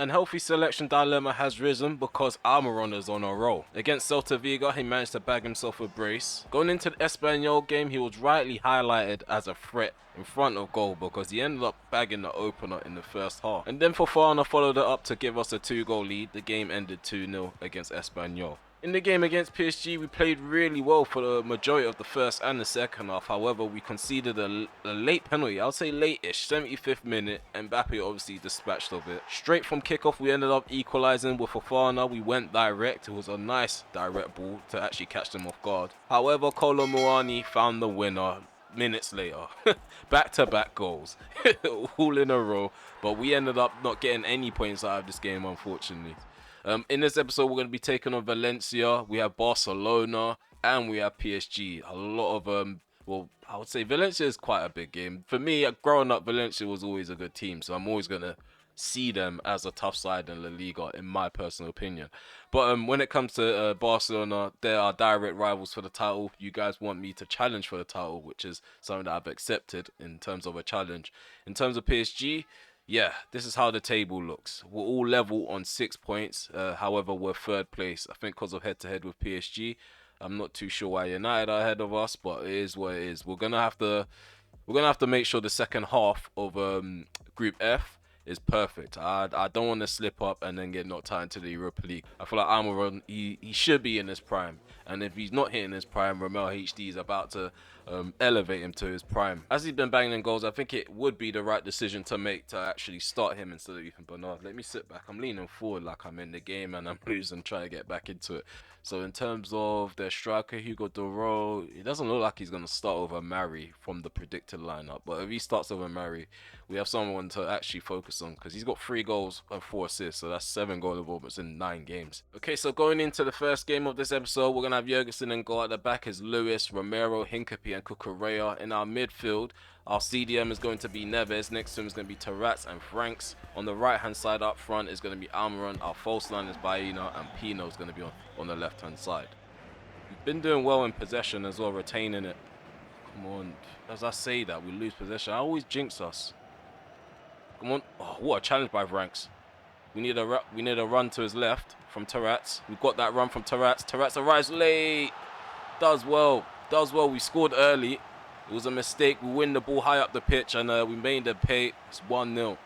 And healthy selection dilemma has risen because Almiron is on a roll. Against Celta Vigo, he managed to bag himself a brace. Going into the Espanyol game, he was rightly highlighted as a threat in front of goal because he ended up bagging the opener in the first half. And then Fofana followed it up to give us a 2-goal lead. The game ended 2-0 against Espanyol. In the game against PSG, we played really well for the majority of the first and the second half. However, we conceded a late penalty. I'll say late-ish, 75th minute. Mbappe obviously dispatched of it. Straight from kickoff, we ended up equalising with Fofana. We went direct. It was a nice direct ball to actually catch them off guard. However, Kolo Muani found the winner minutes later. Back-to-back goals. All in a row. But we ended up not getting any points out of this game, unfortunately. In this episode, we're going to be taking on Valencia. We have Barcelona and we have PSG. A lot of, well, I would say Valencia is quite a big game. For me, growing up, Valencia was always a good team. So I'm always going to see them as a tough side in La Liga, in my personal opinion. But when it comes to Barcelona, they are direct rivals for the title. You guys want me to challenge for the title, which is something that I've accepted in terms of a challenge. In terms of PSG, yeah, this is how the table looks. We're all level on 6 points. However, we're third place. I think because of head-to-head with PSG. I'm not too sure why United are ahead of us, but it is what it is. We're gonna have to make sure the second half of Group F is perfect. I don't want to slip up and then get knocked out into the Europa League. I feel like Almiron, he should be in his prime. And if he's not hitting his prime, RemelHD is about to elevate him to his prime. As he's been banging in goals, I think it would be the right decision to make to actually start him instead of Ethan Bernard. Let me sit back. I'm leaning forward like I'm in the game and I'm losing, trying to get back into it. So in terms of their striker, Hugo Duro, it doesn't look like he's going to start over Mari from the predicted lineup. But if he starts over Mari, we have someone to actually focus on because he's got 3 goals and 4 assists. So that's 7 goal involvements in 9 games. Okay, so going into the first game of this episode, we're going to have Jurgensen in goal. At the back is Lewis, Romero, Hincapie and Cucurella. In our midfield, our CDM is going to be Neves. Next to him is going to be Terrats and Franks. On the right-hand side up front is going to be Almiron. Our false line is Baena and Pino is going to be on the left-hand side. We've been doing well in possession as well, retaining it. Come on. As I say that, we lose possession. I always jinx us. Come on. Oh, what a challenge by Franks. We need a run to his left from Terrats. We've got that run from Terrats. Terrats arrives late. Does well. Does well. We scored early. It was a mistake. We win the ball high up the pitch and we made the pay. It's 1-0.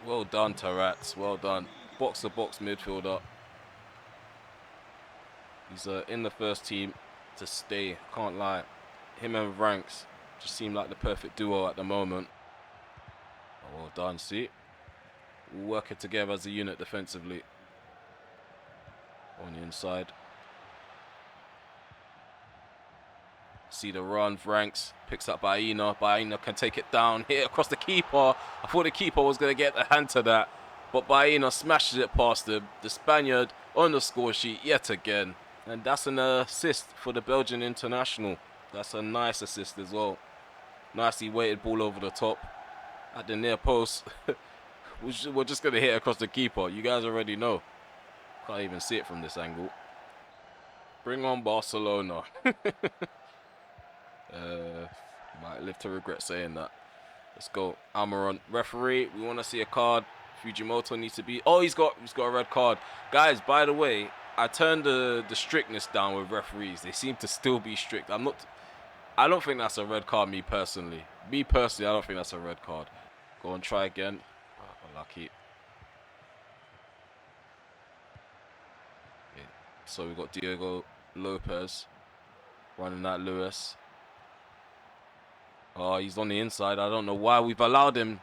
Well done, Terrats. Well done. Box-to-box midfielder. He's in the first team to stay. Can't lie. Him and Franks just seem like the perfect duo at the moment. Oh, well done. See? We're working together as a unit defensively. On the inside. See the run, Franks picks up Baena. Baena can take it down, hit across the keeper. I thought the keeper was going to get the hand to that, but Baena smashes it past him. The Spaniard on the score sheet yet again. And that's an assist for the Belgian international. That's a nice assist as well. Nicely weighted ball over the top at the near post. We're just going to hit across the keeper. You guys already know. Can't even see it from this angle. Bring on Barcelona. Might live to regret saying that. Let's go. Almiron. Referee, we want to see a card. Fujimoto needs to be... Oh, he's got a red card. Guys, by the way, I turned the strictness down with referees. They seem to still be strict. I don't think that's a red card, me personally. I don't think that's a red card. Go and try again. Oh, lucky. Okay. So we've got Diego Lopez running at Lewis. Oh, he's on the inside. I don't know why we've allowed him.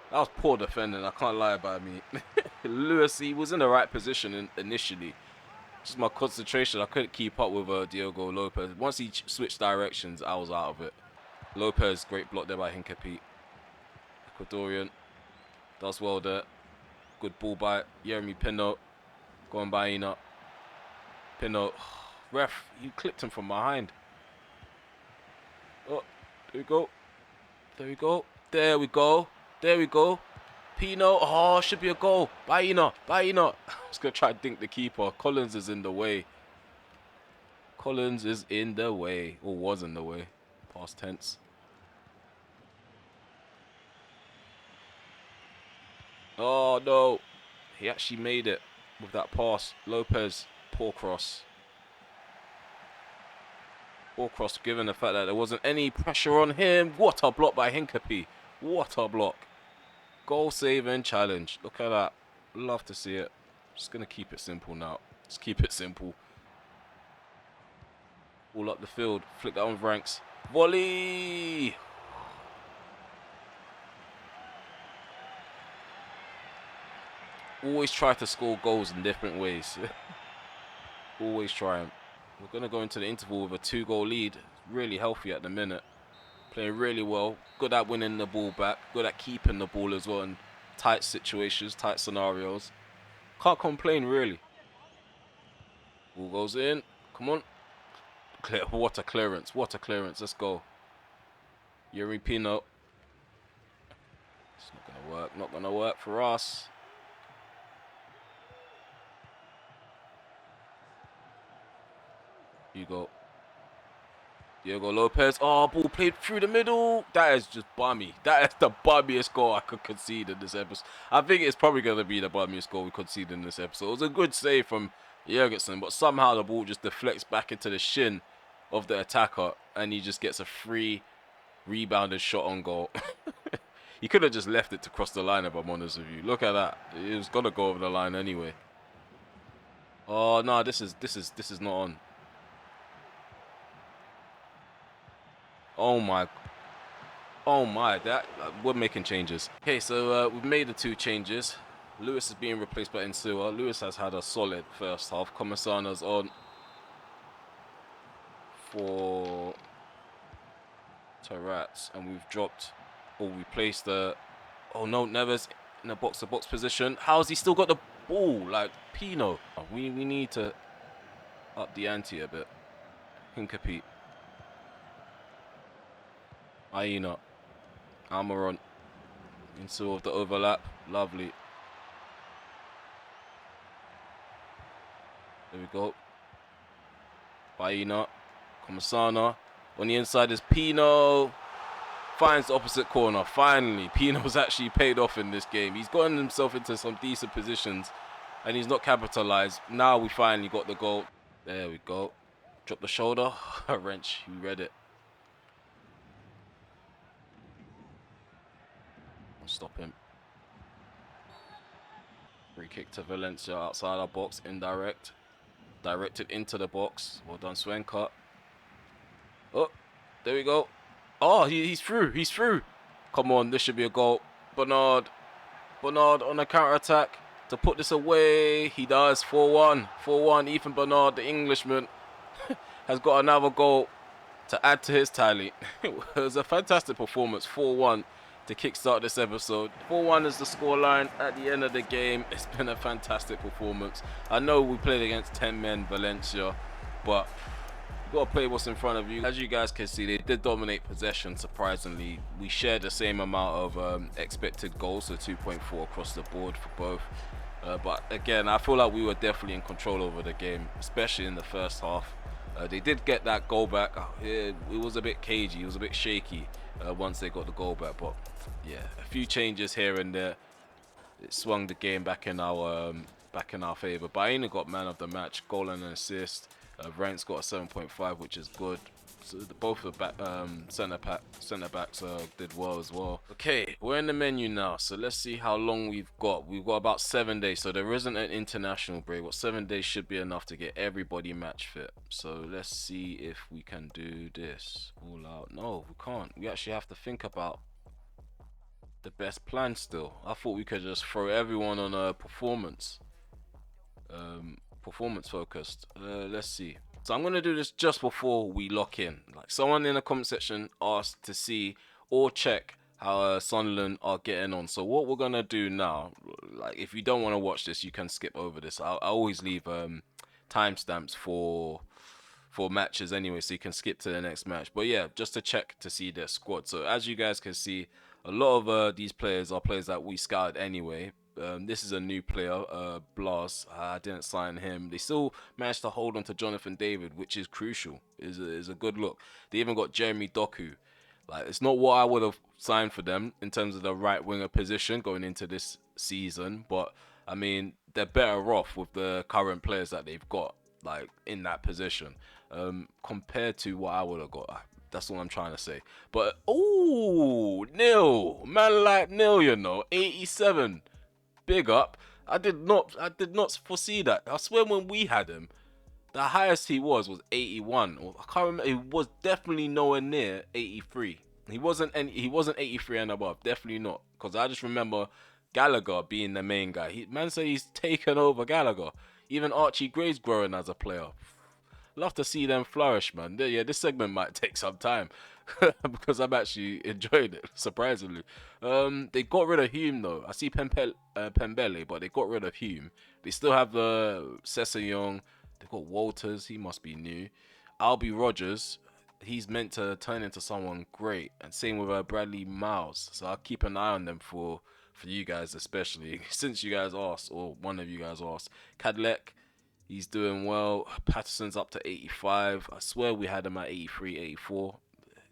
That was poor defending. I can't lie about me. Lewis, he was in the right position initially. Just my concentration. I couldn't keep up with Diego Lopez. Once he switched directions, I was out of it. Lopez, great block there by Hincapie. Ecuadorian. Does well there. Good ball by Yeremy Pino. Going Baena. Pino. Ref, you clipped him from behind. Oh. There we go. There we go. There we go. There we go. Pino. Oh, should be a goal. Baena. Baena. I was going to try to dink the keeper. Collins is in the way. Collins is in the way. Or was in the way. Past tense. Oh, no. he actually made it with that pass. Lopez, poor cross. Poor cross, given the fact that there wasn't any pressure on him. What a block by Hincapie. What a block. Goal save and challenge. Look at that. Love to see it. Just going to keep it simple now. Just keep it simple. All up the field. Flick that on with Ranks. Volley! Always try to score goals in different ways. Always try them. We're going to go into the interval with a 2-goal lead. Really healthy at the minute. Playing really well. Good at winning the ball back. Good at keeping the ball as well in tight situations, tight scenarios. Can't complain, really. Ball goes in. Come on. Clear. What a clearance. What a clearance. Let's go. Yuri Pino. It's not going to work. Not going to work for us. Diego Lopez. Oh, ball played through the middle. That is just bummy. That is the bummiest goal I could concede in this episode. I think it's probably going to be the bummiest goal we concede in this episode. It was a good save from Jurgensen, but somehow the ball just deflects back into the shin of the attacker, and he just gets a free rebounded shot on goal. He could have just left it to cross the line, if I'm honest with you. Look at that. It was going to go over the line anyway. Oh, no, this is not on. Oh my, we're making changes. Okay, so we've made the 2 changes. Lewis is being replaced by Insua. Lewis has had a solid first half. Comisana's on for Tarats, and we've dropped, or we placed the, oh no, Neves in a box-to-box position. How's he still got the ball? Like, Pino. We need to up the ante a bit. Hincapie. Aina, Amaron, into of the overlap, lovely. There we go. Baina, Comisana, on the inside is Pino, finds the opposite corner, finally. Pino's actually paid off in this game. He's gotten himself into some decent positions, and he's not capitalized. Now we finally got the goal. There we go. Drop the shoulder, a wrench, he read it. Stop him. Free kick to Valencia outside our box, indirect. Directed into the box. Well done, Swenka. Oh, there we go. Oh, he's through. He's through. Come on, this should be a goal. Bernard on the counter-attack to put this away. He does. 4-1. 4-1. Ethan Bernard, the Englishman, has got another goal to add to his tally. It was a fantastic performance. 4-1. To kickstart this episode. 4-1 is the scoreline at the end of the game. It's been a fantastic performance. I know we played against 10 men Valencia, but you got to play what's in front of you. As you guys can see, they did dominate possession, surprisingly. We shared the same amount of expected goals, so 2.4 across the board for both. But again, I feel like we were definitely in control over the game, especially in the first half. They did get that goal back. It was a bit cagey, it was a bit shaky once they got the goal back, but yeah, a few changes here and there. It swung the game back in our favour. Baena got man of the match, goal and an assist. Rent's got a 7.5, which is good. So both of the centre backs did well as well. Okay, we're in the menu now, so let's see how long we've got. We've got about 7 days, so there isn't an international break. What 7 days should be enough to get everybody match fit. So let's see if we can do this all out. No, we can't. We actually have to think about the best plan still. I thought we could just throw everyone on a performance focused. Let's see. So I'm going to do this just before we lock in. Like, someone in the comment section asked to see or check how Sunderland are getting on. So what we're going to do now, like, if you don't want to watch this, you can skip over this. I always leave timestamps for matches anyway, so you can skip to the next match. But yeah, just to check to see their squad. So as you guys can see, a lot of these players are players that we scouted anyway. This is a new player, Blas. I didn't sign him. They still managed to hold on to Jonathan David, which is crucial. Is a good look. They even got Jeremy Doku. Like, it's not what I would have signed for them in terms of the right winger position going into this season, but I mean, they're better off with the current players that they've got, like in that position, compared to what I would have got. That's what I'm trying to say. But oh, nil, man, like nil, 87. Big up. I did not foresee that. I swear when we had him, the highest he was 81. I can't remember. It was definitely nowhere near 83. He wasn't 83 and above. Definitely not. Because I just remember Gallagher being the main guy. Man said he's taken over Gallagher. Even Archie Gray's growing as a player. Love to see them flourish, man. Yeah, this segment might take some time because I'm actually enjoying it, surprisingly. They got rid of Hume though. I see Pembele, but they got rid of Hume. They still have Sessegnon. They've got Walters. He must be new. Albie Rogers. He's meant to turn into someone great. And same with Bradley Miles. So I'll keep an eye on them for you guys, especially since you guys asked, or one of you guys asked. Cadlec. He's doing well. Patterson's up to 85. I swear we had him at 83, 84.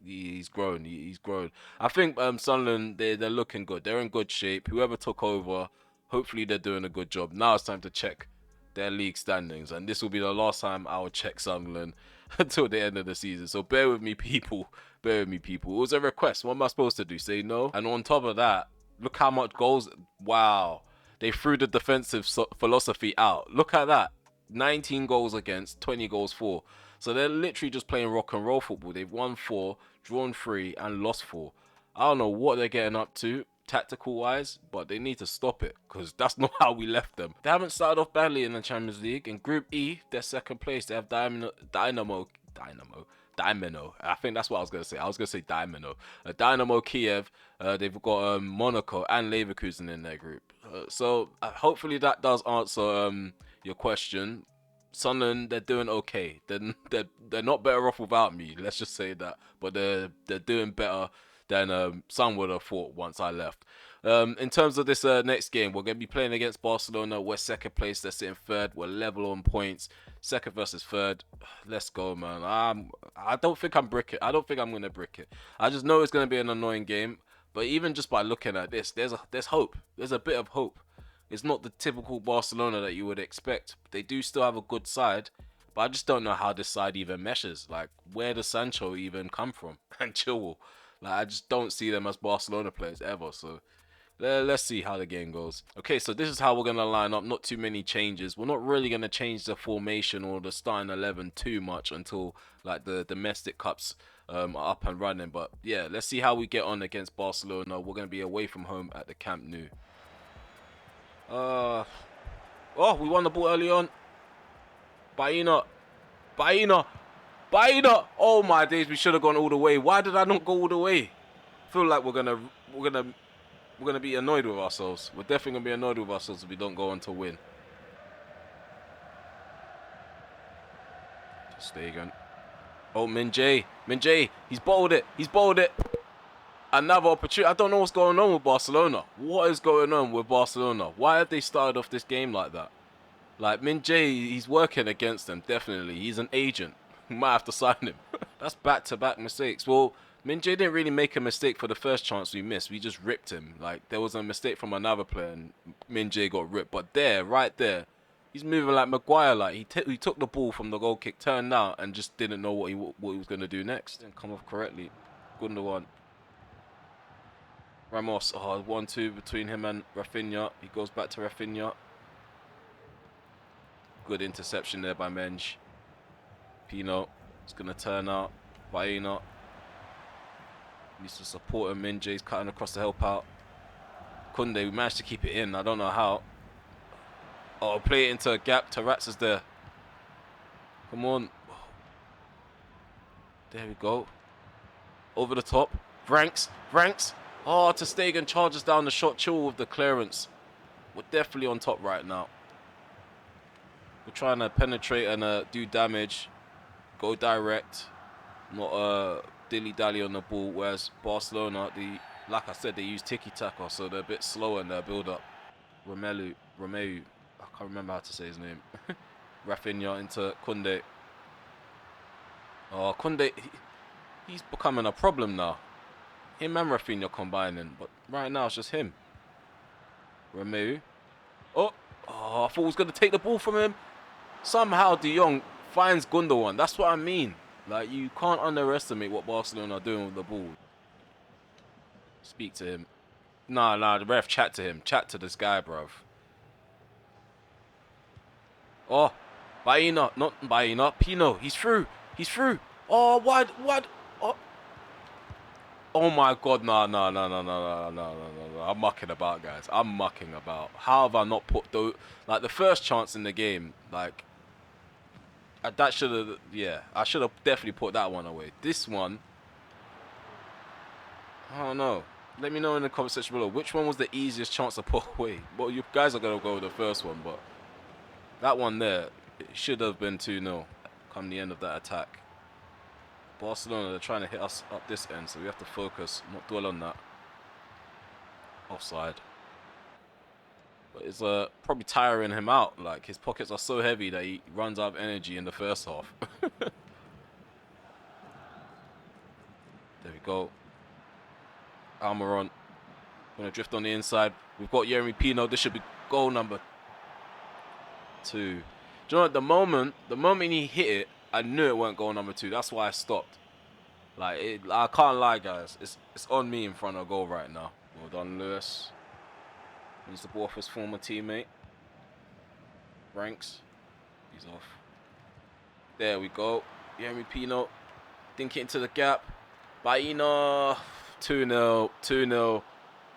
He's grown. He's grown. I think Sunderland, they're looking good. They're in good shape. Whoever took over, hopefully they're doing a good job. Now it's time to check their league standings. And this will be the last time I will check Sunderland until the end of the season. So bear with me, people. Bear with me, people. It was a request. What am I supposed to do? Say no? And on top of that, look how much goals. Wow. They threw the defensive philosophy out. Look at that. 19 goals against, 20 goals for. So they're literally just playing rock and roll football. They've won 4, drawn 3, and lost 4. I don't know what they're getting up to, tactical wise, but they need to stop it, because that's not how we left them. They haven't started off badly in the Champions League. In Group E, they're second place. They have Dynamo. I think that's what I was going to say. I was going to say Dynamo Kiev. They've got Monaco and Leverkusen in their group. So hopefully that does answer your question. Sunderland, they're doing okay. They're not better off without me. Let's just say that. But they're doing better than some would have thought once I left. In terms of this next game, we're going to be playing against Barcelona. We're second place. They're sitting third. We're level on points. Second versus third. Let's go, man. I don't think I'm brick it. I don't think I'm going to brick it. I just know it's going to be an annoying game. But even just by looking at this, there's hope. There's a bit of hope. It's not the typical Barcelona that you would expect. They do still have a good side, but I just don't know how this side even meshes. Like, where does Sancho even come from? And Chilwell. Like, I just don't see them as Barcelona players ever. So let's see how the game goes. Okay, so this is how we're going to line up. Not too many changes. We're not really going to change the formation or the starting 11 too much until like the domestic cups are up and running. But yeah, let's see how we get on against Barcelona. We're going to be away from home at the Camp Nou. Oh, we won the ball early on. Baina. Oh my days, we should have gone all the way. Why did I not go all the way? I feel like we're gonna be annoyed with ourselves. We're definitely gonna be annoyed with ourselves if we don't go on to win. Stegen. Oh, Min Jae, he's bottled it. Another opportunity. I don't know what's going on with Barcelona. What is going on with Barcelona? Why have they started off this game like that? Like, Min Jae, he's working against them, definitely. He's an agent. We might have to sign him. That's back-to-back mistakes. Well, Min Jae didn't really make a mistake for the first chance we missed. We just ripped him. Like, there was a mistake from another player and Min Jae got ripped. But right there, he's moving like Maguire. Like, he took the ball from the goal kick, turned out, and just didn't know what he was going to do next. Didn't come off correctly. Gundogan. Ramos, 1-2 between him and Rafinha. He goes back to Rafinha. Good interception there by Menj. Pino is going to turn out. Baena needs to support him. Minjay's cutting across to help out. Kunde, we managed to keep it in. I don't know how. Oh, play it into a gap. Taratz is there. Come on. There we go. Over the top. Franks. Oh, Ter Stegen charges down the shot. Chill with the clearance. We're definitely on top right now. We're trying to penetrate and do damage. Go direct. Not dilly-dally on the ball. Whereas Barcelona, like I said, they use tiki-taka, so they're a bit slower in their build-up. Romelu. I can't remember how to say his name. Rafinha into Kunde. Oh, Kunde, he's becoming a problem now. Him and Rafinha combining, but right now it's just him. Romelu. Oh, Oh, I thought he was going to take the ball from him. Somehow De Jong finds Gundogan. That's what I mean. Like, you can't underestimate what Barcelona are doing with the ball. Speak to him. Nah, the ref, chat to him. Chat to this guy, bruv. Oh, Baena, not Baena. Pino, he's through. He's through. Oh, wide. Oh, oh my God, no. I'm mucking about, guys. I'm mucking about. How have I not put like the first chance in the game? Like, that should have, yeah, I should have definitely put that one away. This one, I don't know. Let me know in the comment section below which one was the easiest chance to put away. Well, you guys are gonna go with the first one, but that one there, it should have been 2-0 come the end of that attack. Barcelona, they're trying to hit us up this end, so we have to focus, not dwell on that. Offside. But it's probably tiring him out. Like, his pockets are so heavy that he runs out of energy in the first half. There we go. Almiron. Gonna drift on the inside. We've got Yeremy Pino. This should be goal number 2. Do you know what? The moment he hit it, I knew it weren't goal number 2. That's why I stopped. Like, I can't lie, guys. It's on me in front of goal right now. Well done, Lewis. He's the ball off his former teammate. Ranks. He's off. There we go. Yeremy Pino. Dink it into the gap. Baena. 2-0. 2-0.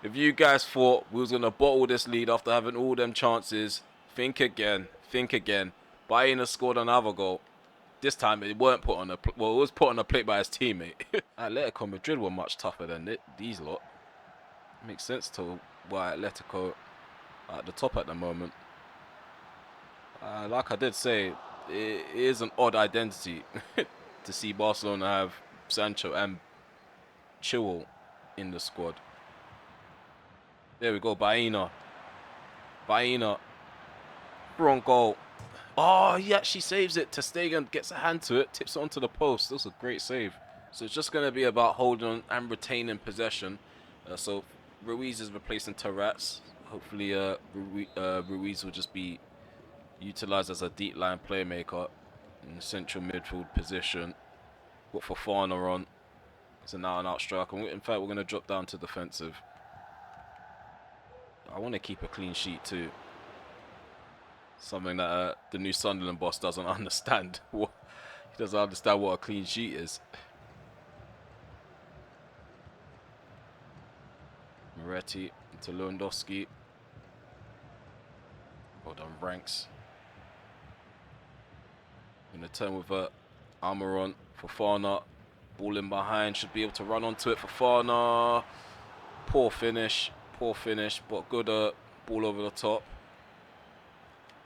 If you guys thought we was going to bottle this lead after having all them chances, think again. Think again. Baena scored another goal. This time it weren't put on a well, it was put on a plate by his teammate. Atletico Madrid were much tougher than these lot. Makes sense to why Atletico are at the top at the moment. Like I did say, it is an odd identity to see Barcelona have Sancho and Chilwell in the squad. There we go, Baena. Wrong goal. Oh, he actually saves it. Ter Stegen gets a hand to it, tips it onto the post. That was a great save. So it's just going to be about holding on and retaining possession. So Ruiz is replacing Terrats. Hopefully Ruiz will just be utilised as a deep line playmaker in the central midfield position. Got Fofana on. It's an out-and-out striker. In fact, we're going to drop down to defensive. I want to keep a clean sheet too. Something that the new Sunderland boss doesn't understand. He doesn't understand what a clean sheet is. Moretti into Lewandowski. Well done, Ranks. Gonna turn with Almiron. Fofana. Ball in behind. Should be able to run onto it. Fofana. Poor finish, but good ball over the top.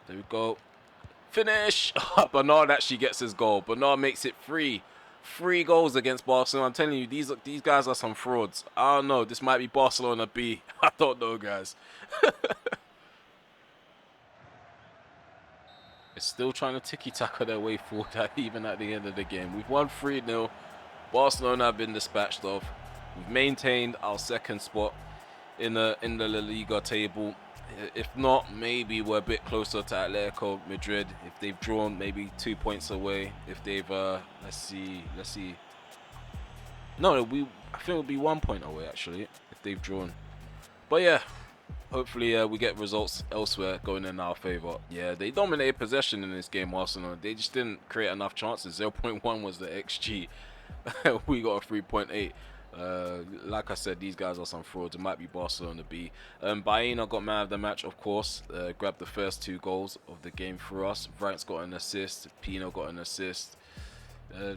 There we go. Finish! Bernard actually gets his goal. Bernard makes it 3 goals against Barcelona. I'm telling you, these guys are some frauds. I don't know. This might be Barcelona B. I don't know, guys. It's still trying to tiki-taka their way forward, even at the end of the game. We've won 3-0. Barcelona have been dispatched off. We've maintained our second spot in the La Liga table. If not, maybe we're a bit closer to Atletico Madrid. If they've drawn, maybe 2 points away. If they've, let's see. No, I think it'll be 1 point away actually if they've drawn. But yeah, hopefully we get results elsewhere going in our favour. Yeah, they dominated possession in this game, Arsenal. They just didn't create enough chances. 0.1 was the XG. We got a 3.8. Like I said, these guys are some frauds. It might be Barcelona B. Baena got man of the match, of course. Grabbed the first 2 goals of the game for us. Vrant's got an assist. Pino got an assist.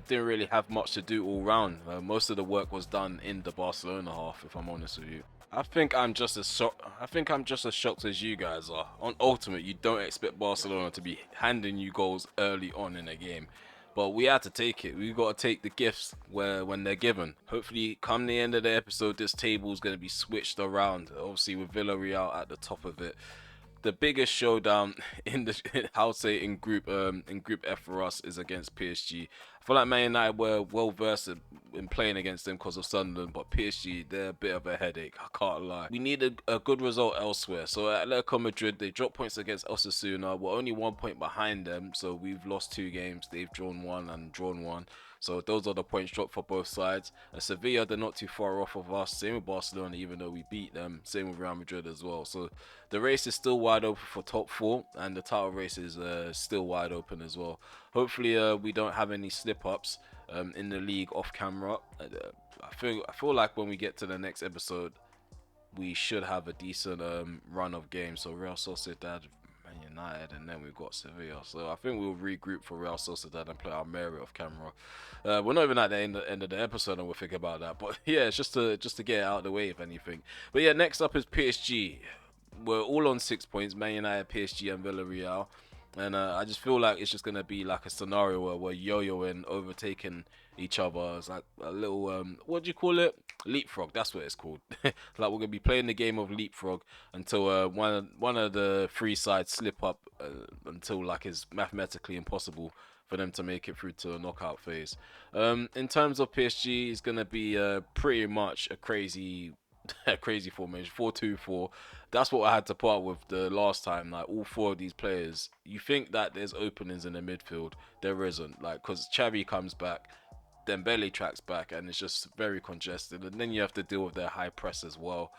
Didn't really have much to do all round. Most of the work was done in the Barcelona half, if I'm honest with you. I think I'm just as shocked as you guys are. On Ultimate, you don't expect Barcelona to be handing you goals early on in a game. But we had to take it. We got to take the gifts when they're given. Hopefully, come the end of the episode, this table is going to be switched around. Obviously, with Villarreal at the top of it. The biggest showdown in Group F for us is against PSG. I feel like Man United were well versed in playing against them because of Sunderland, but PSG, they're a bit of a headache. I can't lie. We need a good result elsewhere. So at Atletico Madrid, they dropped points against Osasuna. We're only 1 point behind them, so we've lost 2 games. They've drawn 1 and drawn 1. So those are the points dropped for both sides. Sevilla, they're not too far off of us. Same with Barcelona, even though we beat them. Same with Real Madrid as well. So the race is still wide open for top 4, and the title race is still wide open as well. Hopefully, we don't have any slip-ups in the league off camera. I feel like when we get to the next episode, we should have a decent run of games. So Real Sociedad, Man United, and then we've got Sevilla. So I think we'll regroup for Real Sociedad and play Almeria off camera. We're not even at the end of the episode and we'll think about that. But yeah, it's just to get it out of the way, if anything. But yeah, next up is PSG. We're all on 6 points, Man United, PSG, and Villarreal. And I just feel like it's just going to be like a scenario where we're yo-yoing, overtaking each other. It's like a little, what do you call it? Leapfrog, that's what it's called. Like we're going to be playing the game of leapfrog until one of the 3 sides slip up until like it's mathematically impossible for them to make it through to a knockout phase. In terms of PSG, it's going to be pretty much a crazy formation, 4-2-4. That's what I had to put up with the last time. Like all 4 of these players, you think that there's openings in the midfield, there isn't. Like because Xavi comes back, Dembele tracks back, and it's just very congested. And then you have to deal with their high press as well.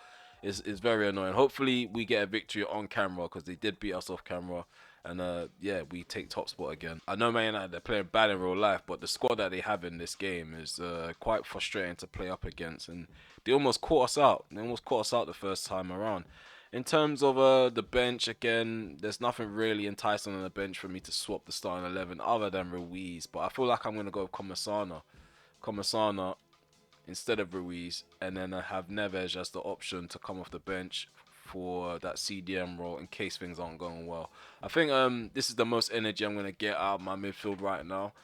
It's very annoying. Hopefully we get a victory on camera because they did beat us off camera. And yeah, we take top spot again. I know Man United, they're playing bad in real life, but the squad that they have in this game is quite frustrating to play up against. And they almost caught us out. They almost caught us out the first time around. In terms of the bench, again, there's nothing really enticing on the bench for me to swap the starting 11 other than Ruiz. But I feel like I'm going to go with Comersana instead of Ruiz. And then I have Neves as the option to come off the bench for that CDM role in case things aren't going well. I think this is the most energy I'm going to get out of my midfield right now.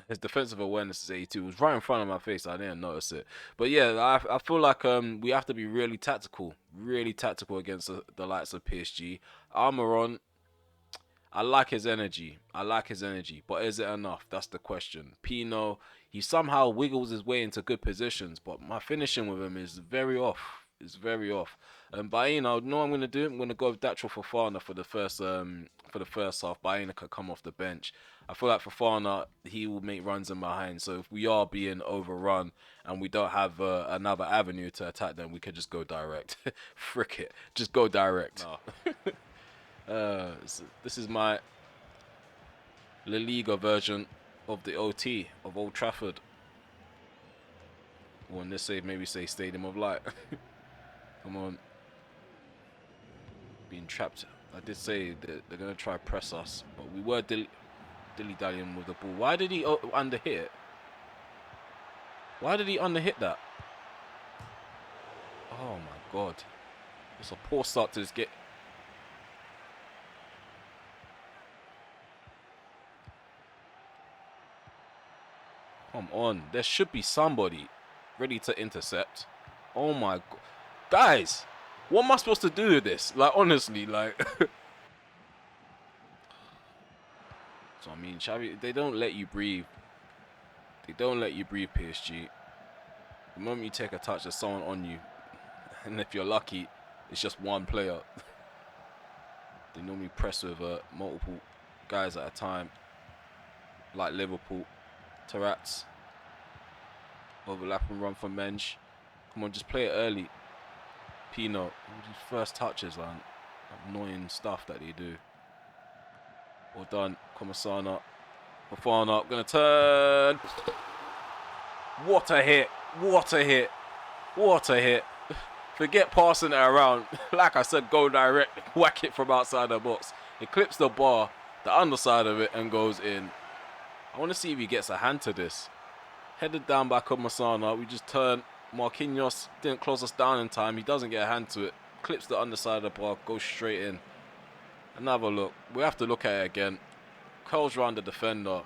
His defensive awareness is 82. It was right in front of my face. I didn't notice it. But yeah, I feel like we have to be really tactical against the likes of PSG. Almiron, I like his energy. But is it enough? That's the question. Pino, he somehow wiggles his way into good positions, but my finishing with him is very off. It's very off. Baena, you know what I'm gonna do? I'm gonna go with Datro Fofana for the first half. Baena could come off the bench. I feel like Fofana, he will make runs in behind. So if we are being overrun and we don't have another avenue to attack them, we could just go direct. Frick it, just go direct. No. This is my La Liga version of the OT of Old Trafford. Or in this say maybe say Stadium of Light. Come on. Being trapped. I did say that they're going to try press us. But we were dilly-dallying with the ball. Why did he underhit it? Why did he underhit that? Oh my god. It's a poor start to this game. Come on. There should be somebody ready to intercept. Oh my god. Guys, what am I supposed to do with this? Like, honestly, like... So, I mean, Xavi, they don't let you breathe. They don't let you breathe, PSG. The moment you take a touch, there's someone on you. And if you're lucky, it's just one player. They normally press with multiple guys at a time. Like Liverpool. Tarats. Overlap and run for Mensch. Come on, just play it early. Pino. All these first touches, man. Annoying stuff that they do. Well done. Comersana. Fofana. Gonna turn. What a hit. What a hit. What a hit. Forget passing it around. Like I said, go direct. Whack it from outside the box. It clips the bar, the underside of it, and goes in. I want to see if he gets a hand to this. Headed down by Comersana. We just turn. Marquinhos didn't close us down in time. He doesn't get a hand to it. Clips the underside of the bar. Goes straight in. Another look. We have to look at it again. Curls round the defender.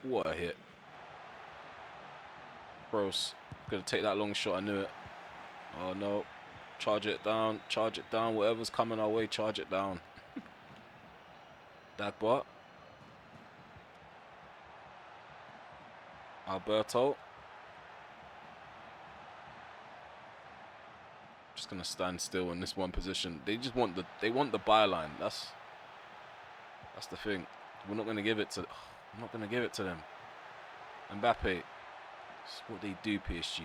What a hit. Gross. Gonna take that long shot. I knew it. Oh no. Charge it down. Charge it down. Whatever's coming our way, charge it down. Dagbot. Alberto. Just gonna stand still in this one position. They just want the byline. That's the thing. We're not gonna give it to. I'm not gonna give it to them. Mbappe. That's what they do, PSG.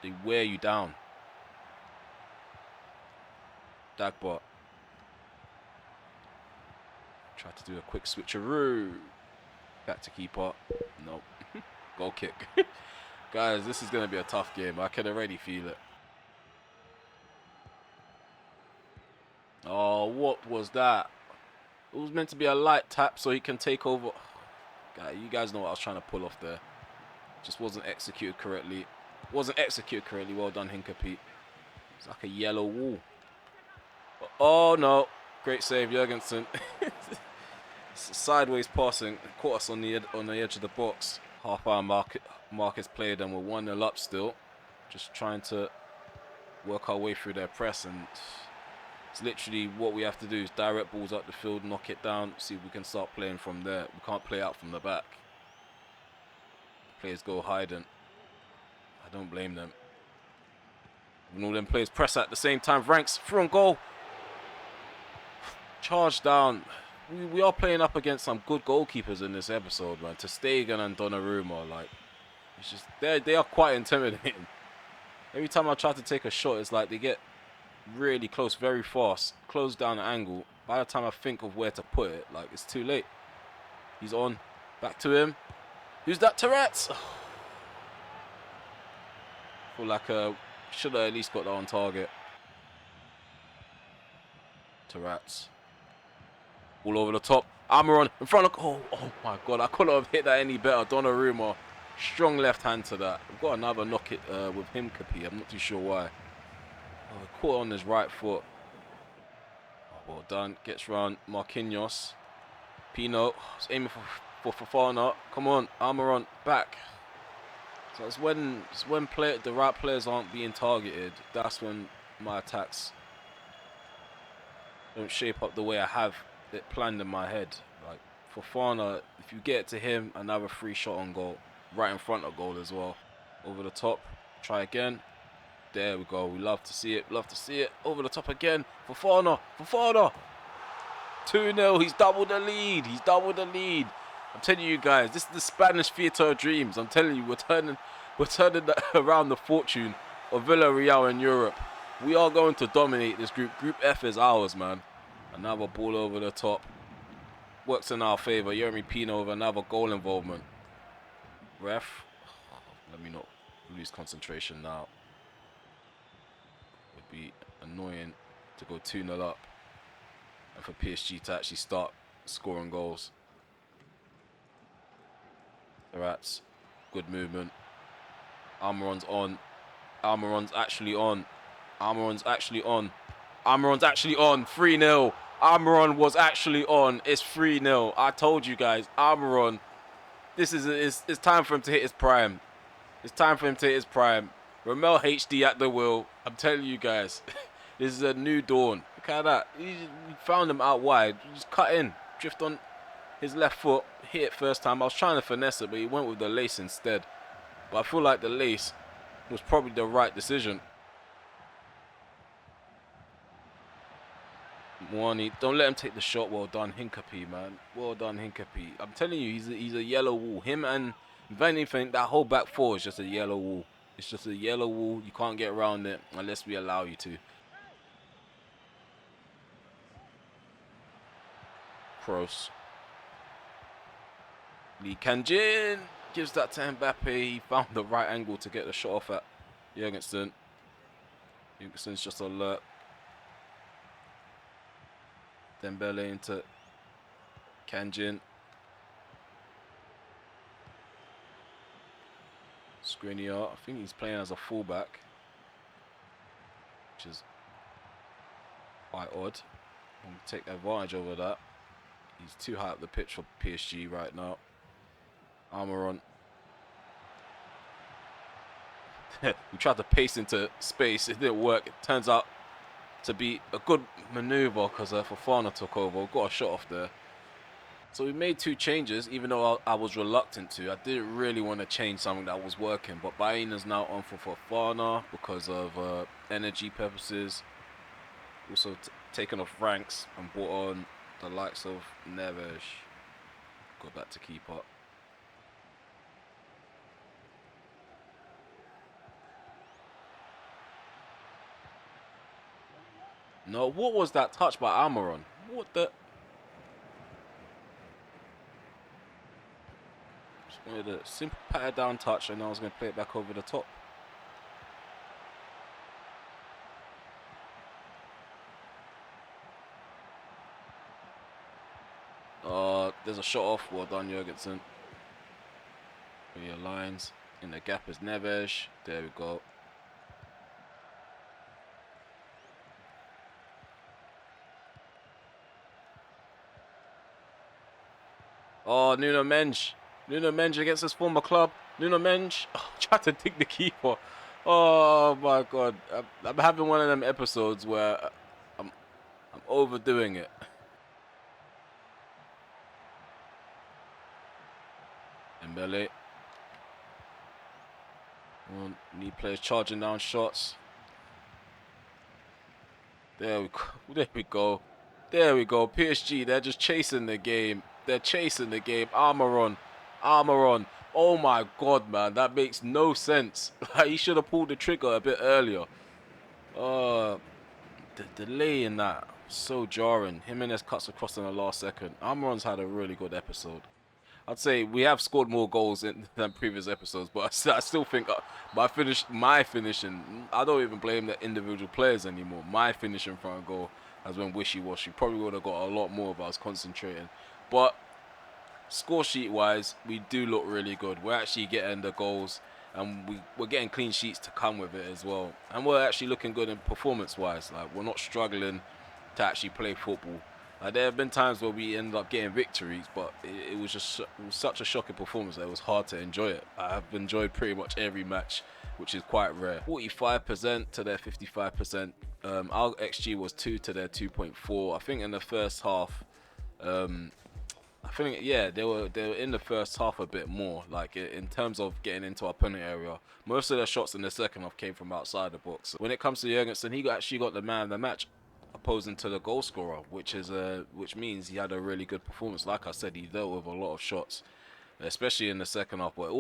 They wear you down. Dagba. Try to do a quick switcheroo. Back to keeper. Nope. Goal kick. Guys, this is going to be a tough game. I can already feel it. Oh, what was that? It was meant to be a light tap so he can take over. You guys know what I was trying to pull off there. Just wasn't executed correctly. Wasn't executed correctly. Well done, Hincapie. It's like a yellow wall. Oh, no. Great save, Jurgensen. Sideways passing. Caught us on the edge of the box. Half-hour mark is played and we're 1-0 up still. Just trying to work our way through their press, and it's literally what we have to do is direct balls up the field, knock it down, see if we can start playing from there. We can't play out from the back. Players go hiding. I don't blame them. When all them players press at the same time, Ranks through on goal. Charge down. We are playing up against some good goalkeepers in this episode, man. Ter Stegen and Donnarumma, like, it's just they are quite intimidating. Every time I try to take a shot, it's like they get really close very fast, close down the angle. By the time I think of where to put it, like, it's too late. He's on. Back to him. Who's that? Tourette's. Feel like should have at least got that on target. Tourette's. All over the top. Almiron in front of. Oh my God! I couldn't have hit that any better. Donnarumma, strong left hand to that. We've got another knock it with Hincapie. I'm not too sure why. Oh, caught on his right foot. Oh, well done. Gets round Marquinhos. Pino. He's aiming for Fofana. Come on, Almiron back. So it's when the right players aren't being targeted. That's when my attacks don't shape up the way I have it planned in my head. Like Fofana, if you get to him, another free shot on goal, right in front of goal as well. Over the top, try again. There we go. We love to see it. Love to see it. Over the top again. Fofana. 2-0. He's doubled the lead. I'm telling you guys, this is the Spanish theatre of dreams. I'm telling you, we're turning around the fortune of Villarreal in Europe. We are going to dominate this group. Group F is ours, man. Another ball over the top. Works in our favour. Yeremy Pino with another goal involvement. Ref. Let me not lose concentration now. Would be annoying to go 2-0 up. And for PSG to actually start scoring goals. Rats. Good movement. Almiron's on. Almiron's actually on. 3-0. Almiron was actually on. It's 3-0. I told you guys, Almiron, it's time for him to hit his prime. RemelHD at the wheel. I'm telling you guys, this is a new dawn. Look at that. He found him out wide. Just cut in. Drift on his left foot. Hit it first time. I was trying to finesse it, but he went with the lace instead. But I feel like the lace was probably the right decision. Mwani, don't let him take the shot. Well done, Hincapie, man. Well done, Hincapie. I'm telling you, he's a yellow wall. Him and, if anything, that whole back four is just a yellow wall. It's just a yellow wall. You can't get around it unless we allow you to. Kroos. Lee Kanjin gives that to Mbappe. He found the right angle to get the shot off at Jurgensen. Jurgensen's just alert. Dembele into Kanjin. Skriniar, I think he's playing as a fullback, which is quite odd. We'll take advantage over that. He's too high up the pitch for PSG right now. Almiron. We tried to pace into space. It didn't work. It turns out to be a good maneuver because Fofana took over. Got a shot off there. So we made 2 changes, even though I was reluctant to. I didn't really want to change something that was working. But Baina's now on for Fofana because of energy purposes. Also taken off ranks and brought on the likes of Neves. Go back to keeper. No, what was that touch by Almiron? What the? Just wanted a simple pat down touch, and I was going to play it back over the top. There's a shot off. Well done, Jurgensen. Your lines. In the gap is Neves. There we go. Oh, Nuno Mensch. Nuno Mensch against his former club. Nuno Mensch. Oh, tried to dig the keeper. Oh my god. I'm having one of them episodes where I'm overdoing it. Mbele. Need players charging down shots. There we go. There we go. There we go. PSG, they're just chasing the game. They're chasing the game. Almiron. Almiron. Oh my god, man. That makes no sense. Like, he should have pulled the trigger a bit earlier. The delay in that. So jarring. Jimenez cuts across in the last second. Almiron's had a really good episode. I'd say we have scored more goals than previous episodes, but I still think my finishing, I don't even blame the individual players anymore. My finishing front of goal has been wishy-washy. Probably would have got a lot more if I was concentrating. But score sheet wise, we do look really good. We're actually getting the goals, and we're getting clean sheets to come with it as well. And we're actually looking good in performance wise. Like, we're not struggling to actually play football. There have been times where we ended up getting victories, but it was just such a shocking performance that it was hard to enjoy it. I've enjoyed pretty much every match, which is quite rare. 45% to their 55%. Our XG was 2 to their 2.4. I think in the first half, I think, yeah, they were in the first half a bit more. Like, in terms of getting into our penalty area, most of their shots in the second half came from outside the box. When it comes to Jurgensen, he actually got the man of the match, opposing to the goal scorer, which means he had a really good performance. Like I said, he dealt with a lot of shots, especially in the second half. But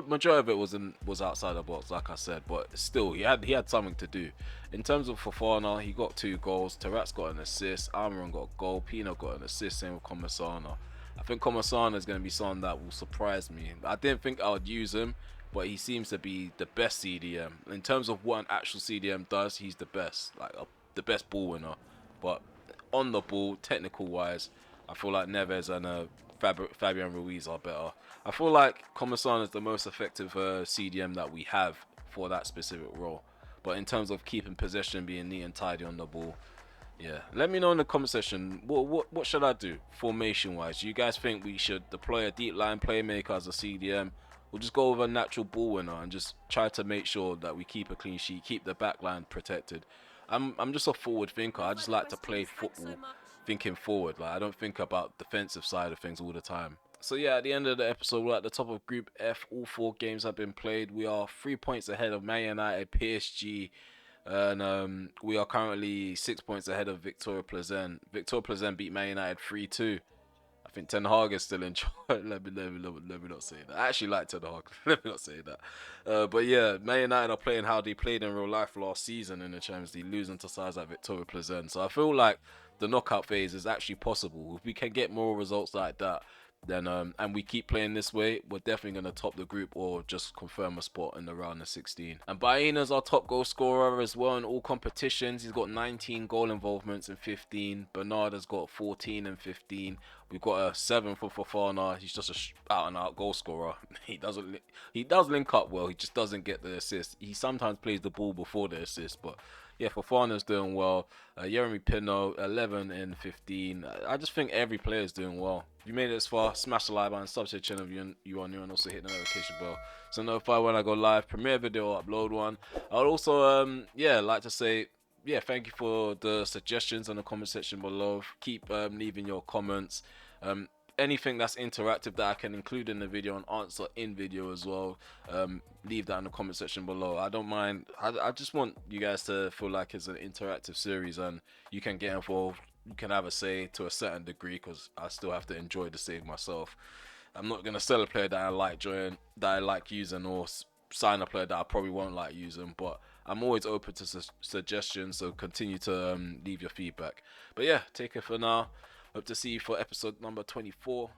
majority of it was outside the box, like I said. But still, he had something to do. In terms of Fofana, he got 2 goals. Terrat's got an assist. Almiron got a goal. Pino got an assist. Same with Comersana. I think Comersana is going to be someone that will surprise me. I didn't think I would use him, but he seems to be the best CDM. In terms of what an actual CDM does, he's the best. Like, the best ball winner. But on the ball, technical wise, I feel like Neves and Fabian Ruiz are better. I feel like Comersana is the most effective CDM that we have for that specific role. But in terms of keeping possession, being neat and tidy on the ball, yeah. Let me know in the comment section, what should I do formation wise? Do you guys think we should deploy a deep line playmaker as a CDM? We'll just go with a natural ball winner and just try to make sure that we keep a clean sheet, keep the back line protected. I'm just a forward thinker. I just like to play football thinking forward. Like, I don't think about defensive side of things all the time. So yeah, at the end of the episode, we're at the top of Group F. All 4 games have been played. We are 3 points ahead of Man United, PSG, and we are currently 6 points ahead of Victoria Pleasant. Victoria Pleasant beat Man United 3-2. I think Ten Hag is still in charge. let me not say that. I actually like Ten Hag. Let me not say that. But yeah, Man United are playing how they played in real life last season in the Champions League, losing to sides like Victoria Pleasant. So I feel like the knockout phase is actually possible. If we can get more results like that, then and we keep playing this way, we're definitely going to top the group or just confirm a spot in the round of 16. And Baina's our top goal scorer as well in all competitions. He's got 19 goal involvements in 15. Bernard has got 14 and 15. We've got a 7 for Fofana. He's just a out and out goal scorer. He does link up well. He just doesn't get the assist. He sometimes plays the ball before the assist, but yeah, Fofana's doing well. Jeremy Pino, 11 and 15. I just think every player is doing well. If you made it this far, smash the like button, subscribe to the channel if you are new, and also hit the notification bell so notify when I go live, premiere video, upload one. I would also like to say thank you for the suggestions in the comment section below. Keep leaving your comments. anything that's interactive that I can include in the video and answer in video as well, leave that in the comment section below. I don't mind. I just want you guys to feel like it's an interactive series and you can get involved. You can have a say to a certain degree, because I still have to enjoy the save myself. I'm not gonna sell a player that I like using, or sign a player that I probably won't like using, but I'm always open to suggestions, so continue to leave your feedback. But yeah, take it for now. Hope to see you for episode number 24.